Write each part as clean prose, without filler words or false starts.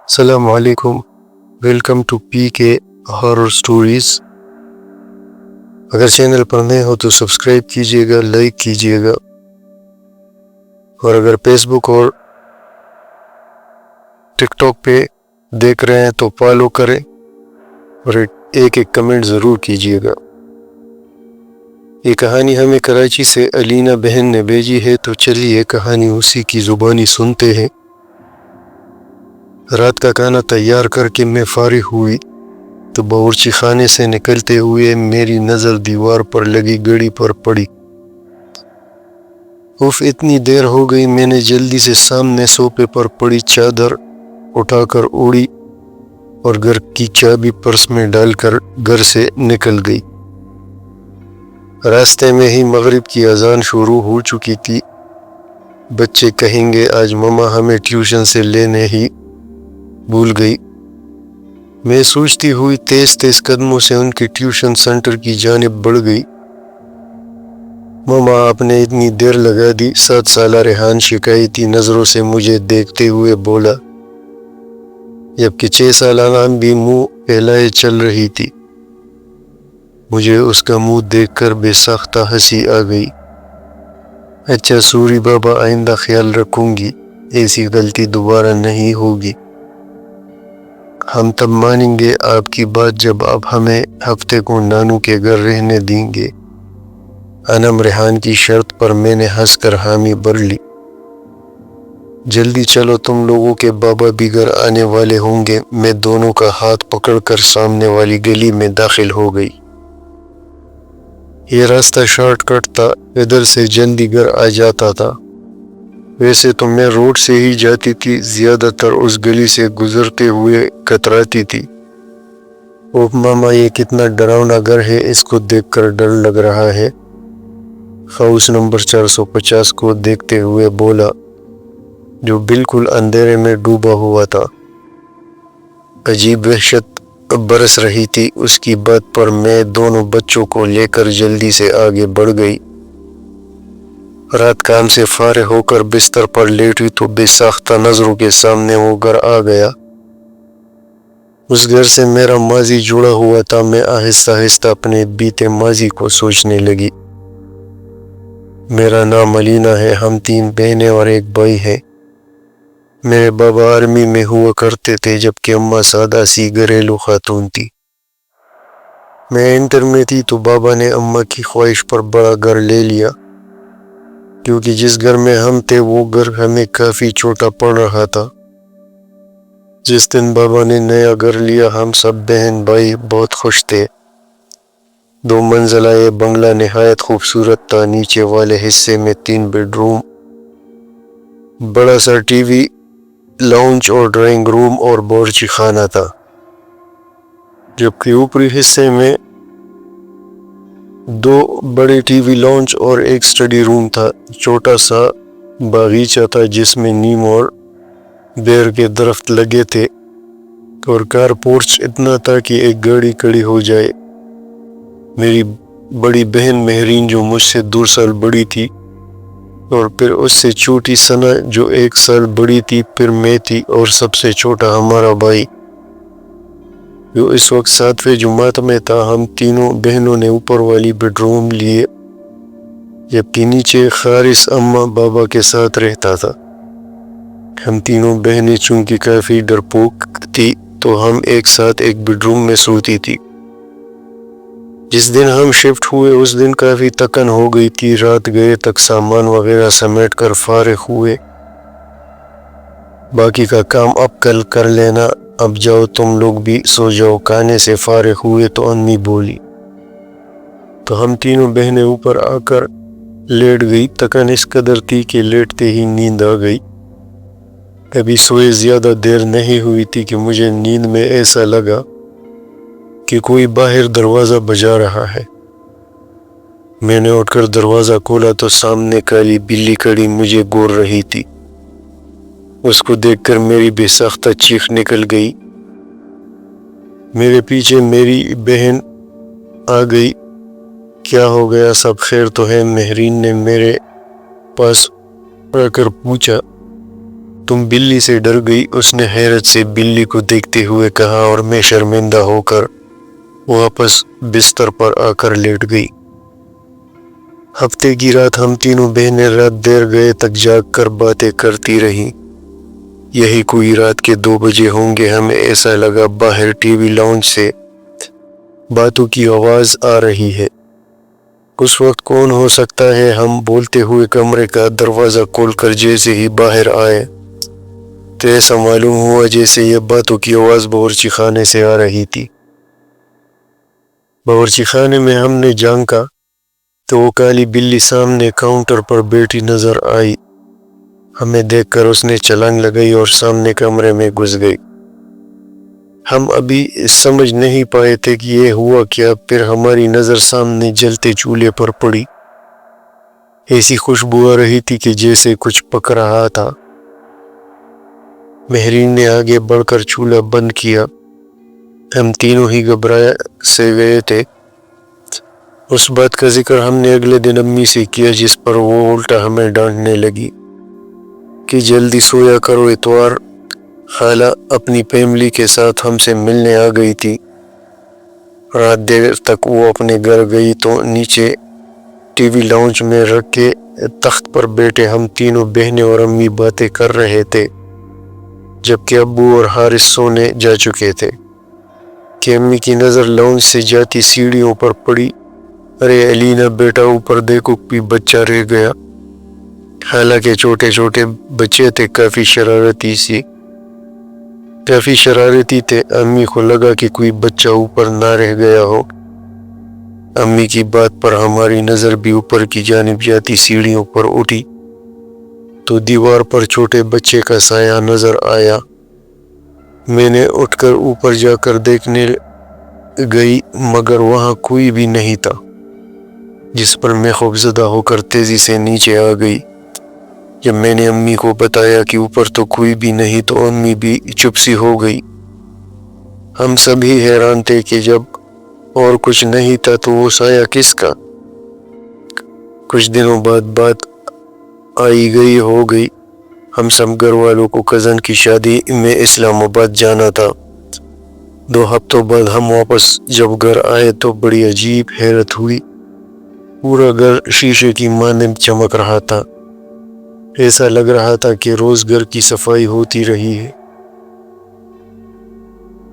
السلام علیکم، welcome to پی کے ہارر سٹوریز۔ اگر چینل پر نئے ہو تو سبسکرائب کیجیے گا، لائک کیجیے گا، اور اگر فیس بک اور ٹک ٹاک پہ دیکھ رہے ہیں تو فالو کریں اور ایک کمنٹ ضرور کیجیے گا۔ یہ کہانی ہمیں کراچی سے علینا بہن نے بھیجی ہے، تو چلیے کہانی اسی کی زبانی سنتے ہیں۔ رات کا کھانا تیار کر کے میں فارغ ہوئی تو باورچی خانے سے نکلتے ہوئے میری نظر دیوار پر لگی گھڑی پر پڑی۔ اتنی دیر ہو گئی۔ میں نے جلدی سے سامنے صوفے پر پڑی چادر اٹھا کر اوڑھی اور گھر کی چابی پرس میں ڈال کر گھر سے نکل گئی۔ راستے میں ہی مغرب کی اذان شروع ہو چکی تھی۔ بچے کہیں گے آج ماما ہمیں ٹیوشن سے لینے ہی بھول گئی، میں سوچتی ہوئی تیز تیز قدموں سے ان کے ٹیوشن سینٹر کی جانب بڑھ گئی۔ ماما آپ نے اتنی دیر لگا دی؟ 7 سالہ ریحان شکایتی نظروں سے مجھے دیکھتے ہوئے بولا، جبکہ 6 سالہ نام بھی منہ پھیلائے چل رہی تھی۔ مجھے اس کا منہ دیکھ کر بے ساختہ ہنسی آ گئی۔ اچھا سوری بابا، آئندہ خیال رکھوں گی، ایسی غلطی دوبارہ نہیں ہوگی۔ ہم تب مانیں گے آپ کی بات جب آپ ہمیں ہفتے کو نانو کے گھر رہنے دیں گے۔ انم ریحان کی شرط پر میں نے ہنس کر حامی بھر لی۔ جلدی چلو، تم لوگوں کے بابا بھی گھر آنے والے ہوں گے۔ میں دونوں کا ہاتھ پکڑ کر سامنے والی گلی میں داخل ہو گئی۔ یہ راستہ شارٹ کٹ تھا، ادھر سے جلدی گھر آ جاتا تھا۔ ویسے تو میں روڈ سے ہی جاتی تھی، زیادہ تر اس گلی سے گزرتے ہوئے کتراتی تھی۔ اوہ ماما، یہ کتنا ڈراؤنا گھر ہے، اس کو دیکھ کر ڈر لگ رہا ہے، ہاؤس نمبر 450 کو دیکھتے ہوئے بولا، جو بالکل اندھیرے میں ڈوبا ہوا تھا۔ عجیب وحشت برس رہی تھی اس کی بات پر۔ میں دونوں بچوں کو لے کر جلدی سے آگے بڑھ گئی۔ رات کام سے فارغ ہو کر بستر پر لیٹی تو بے ساختہ نظروں کے سامنے وہ گھر آ گیا۔ اس گھر سے میرا ماضی جڑا ہوا تھا۔ میں آہستہ آہستہ اپنے بیتے ماضی کو سوچنے لگی۔ میرا نام علینا ہے، ہم 3 بہنیں اور 1 بھائی ہے۔ میرے بابا آرمی میں ہوا کرتے تھے، جبکہ اماں سادہ سی گھریلو خاتون تھی۔ میں انٹر میں تھی تو بابا نے اماں کی خواہش پر بڑا گھر لے لیا، کیونکہ جس گھر میں ہم تھے وہ گھر ہمیں کافی چھوٹا پڑ رہا تھا۔ جس دن بابا نے نیا گھر لیا ہم سب بہن بھائی بہت خوش تھے۔ 2 منزلہ یہ بنگلہ نہایت خوبصورت تھا۔ نیچے والے حصے میں 3 بیڈ روم، بڑا سا ٹی وی، لاؤنج اور ڈرائنگ روم اور باورچی خانہ تھا، جبکہ اوپری حصے میں 2 بڑے ٹی وی، لاؤنج اور 1 اسٹڈی روم تھا۔ چھوٹا سا باغیچہ تھا جس میں نیم اور بیر کے درخت لگے تھے، اور کار پورچ اتنا تھا کہ ایک گاڑی کھڑی ہو جائے۔ میری بڑی بہن مہرین جو مجھ سے 2 سال بڑی تھی، اور پھر اس سے چھوٹی ثنا جو 1 سال بڑی تھی، پھر میں تھی، اور سب سے چھوٹا ہمارا بھائی جو اس وقت 7ویں جماعت میں تھا۔ ہم تینوں بہنوں نے اوپر والی بیڈ روم لیے، جبکہ نیچے خارث اماں بابا کے ساتھ رہتا تھا۔ ہم تینوں بہنیں چونکہ کافی ڈرپوک تھی تو ہم ایک ساتھ ایک بیڈ روم میں سوتی تھی۔ جس دن ہم شفٹ ہوئے اس دن کافی تھکن ہو گئی تھی۔ رات گئے تک سامان وغیرہ سمیٹ کر فارغ ہوئے۔ باقی کا کام اب کل کر لینا، اب جاؤ تم لوگ بھی سو جاؤ۔ کھانے سے فارغ ہوئے تو امی بولی، تو ہم تینوں بہنیں اوپر آ کر لیٹ گئی۔ تھکن اس قدر تھی کہ لیٹتے ہی نیند آ گئی۔ ابھی سوئے زیادہ دیر نہیں ہوئی تھی کہ مجھے نیند میں ایسا لگا کہ کوئی باہر دروازہ بجا رہا ہے۔ میں نے اٹھ کر دروازہ کھولا تو سامنے کالی بلی کھڑی مجھے گور رہی تھی۔ اس کو دیکھ کر میری بے ساختہ چیخ نکل گئی۔ میرے پیچھے میری بہن آ گئی۔ کیا ہو گیا، سب خیر تو ہے؟ مہرین نے میرے پاس آ کر پوچھا۔ تم بلی سے ڈر گئی، اس نے حیرت سے بلی کو دیکھتے ہوئے کہا، اور میں شرمندہ ہو کر واپس بستر پر آ کر لیٹ گئی۔ ہفتے کی رات ہم تینوں بہنیں رات دیر گئے تک جاگ کر باتیں کرتی رہیں۔ یہی کوئی رات کے 2 بجے ہوں گے، ہمیں ایسا لگا باہر ٹی وی لاؤنج سے باتوں کی آواز آ رہی ہے۔ اس وقت کون ہو سکتا ہے؟ ہم بولتے ہوئے کمرے کا دروازہ کھول کر جیسے ہی باہر آئے تو ایسا معلوم ہوا جیسے یہ باتوں کی آواز باورچی خانے سے آ رہی تھی۔ باورچی خانے میں ہم نے جھانکا تو وہ کالی بلی سامنے کاؤنٹر پر بیٹھی نظر آئی۔ ہمیں دیکھ کر اس نے چھلانگ لگائی اور سامنے کمرے میں گھس گئی۔ ہم ابھی سمجھ نہیں پائے تھے کہ یہ ہوا کیا، پھر ہماری نظر سامنے جلتے چولہے پر پڑی۔ ایسی خوشبو آ رہی تھی کہ جیسے کچھ پک رہا تھا۔ مہرین نے آگے بڑھ کر چولہا بند کیا۔ ہم تینوں ہی گھبرائے سے گئے تھے۔ اس بات کا ذکر ہم نے اگلے دن امی سے کیا، جس پر وہ الٹا ہمیں ڈانٹنے لگی کہ جلدی سویا کرو۔ اتوار خالہ اپنی فیملی کے ساتھ ہم سے ملنے آ گئی تھی۔ رات دیر تک وہ اپنے گھر گئی تو نیچے ٹی وی لاؤنج میں رکھے تخت پر بیٹھے ہم تینوں بہنیں اور امی باتیں کر رہے تھے، جبکہ ابو اور حارث سونے جا چکے تھے کہ امی کی نظر لاؤنج سے جاتی سیڑھیوں پر پڑی۔ ارے علینا بیٹا، اوپر دیکھو کوئی بچہ رہ گیا۔ حالانکہ چھوٹے چھوٹے بچے تھے، کافی شرارتی تھے۔ امی کو لگا کہ کوئی بچہ اوپر نہ رہ گیا ہو۔ امی کی بات پر ہماری نظر بھی اوپر کی جانب جاتی سیڑھیوں پر اٹھی تو دیوار پر چھوٹے بچے کا سایہ نظر آیا۔ میں نے اٹھ کر اوپر جا کر دیکھنے گئی، مگر وہاں کوئی بھی نہیں تھا، جس پر میں خوفزدہ ہو کر تیزی سے نیچے آ گئی۔ جب میں نے امی کو بتایا کہ اوپر تو کوئی بھی نہیں تو امی بھی چپ سی ہو گئی۔ ہم سب ہی حیران تھے کہ جب اور کچھ نہیں تھا تو وہ سایہ کس کا؟ کچھ دنوں بعد بات آئی گئی ہو گئی۔ ہم سب گھر والوں کو کزن کی شادی میں اسلام آباد جانا تھا۔ 2 ہفتوں بعد ہم واپس جب گھر آئے تو بڑی عجیب حیرت ہوئی۔ پورا گھر شیشے کی مانند چمک رہا تھا۔ ایسا لگ رہا تھا کہ روز گھر کی صفائی ہوتی رہی ہے۔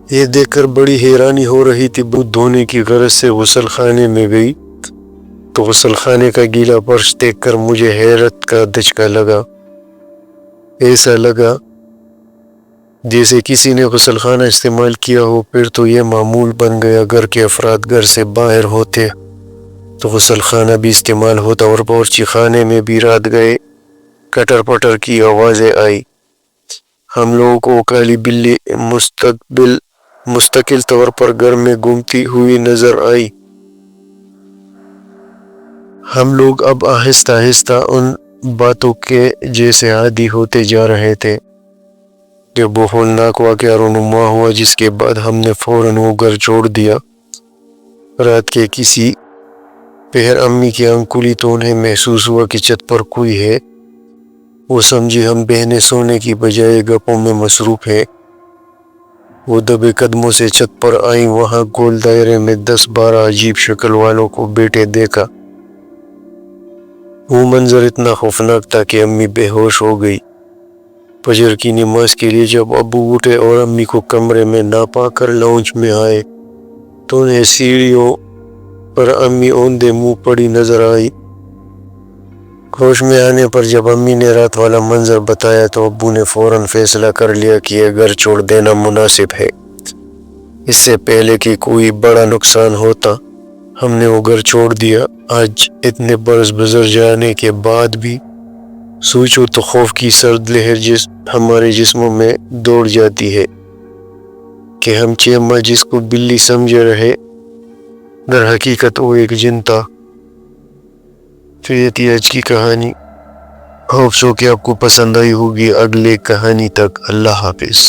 یہ دیکھ کر بڑی حیرانی ہو رہی تھی۔ منہ دھونے کی غرض سے غسل خانے میں گئی تو غسل خانے کا گیلا فرش دیکھ کر مجھے حیرت کا دھچکا لگا۔ ایسا لگا جیسے کسی نے غسل خانہ استعمال کیا ہو۔ پھر تو یہ معمول بن گیا، گھر کے افراد گھر سے باہر ہوتے تو غسل خانہ بھی استعمال ہوتا، اور باورچی خانے میں بھی رات گئے کٹر پٹر کی آوازیں آئی۔ ہم لوگوں کو کالی بلی مستقل طور پر گھر میں گھومتی ہوئی نظر آئی۔ ہم لوگ اب آہستہ آہستہ ان باتوں کے جیسے عادی ہوتے جا رہے تھے۔ جب وہ ہولناک واقعہ رونما ہوا، جس کے بعد ہم نے فوراً وہ گھر چھوڑ دیا۔ رات کے کسی پہر امی کی آنکھ کھلی تو انہیں محسوس ہوا کہ چھت پر کوئی ہے۔ وہ سمجھی ہم بہنیں سونے کی بجائے گپوں میں مصروف ہیں۔ وہ دبے قدموں سے چھت پر آئیں۔ وہاں گول دائرے میں 10-12 عجیب شکل والوں کو بیٹھے دیکھا۔ وہ منظر اتنا خوفناک تھا کہ امی بے ہوش ہو گئی۔ فجر کی نماز کے لیے جب ابو اٹھے اور امی کو کمرے میں نہ پا کر لاؤنج میں آئے تو انہیں سیڑھیوں پر امی اوندے منہ پڑی نظر آئی۔ ہوش میں آنے پر جب امی نے رات والا منظر بتایا تو ابو نے فوراً فیصلہ کر لیا کہ یہ گھر چھوڑ دینا مناسب ہے، اس سے پہلے کہ کوئی بڑا نقصان ہوتا۔ ہم نے وہ گھر چھوڑ دیا۔ آج اتنے برس گزر جانے کے بعد بھی سوچو تو خوف کی سرد لہر ہمارے جسموں میں دوڑ جاتی ہے کہ ہم 6 ماہ جس کو بلی سمجھے رہے، در حقیقت وہ ایک جن تھا۔ تو یہ تھی آج کی کہانی۔ ہوپ سو کہ آپ کو پسند آئی ہوگی۔ اگلے کہانی تک اللہ حافظ۔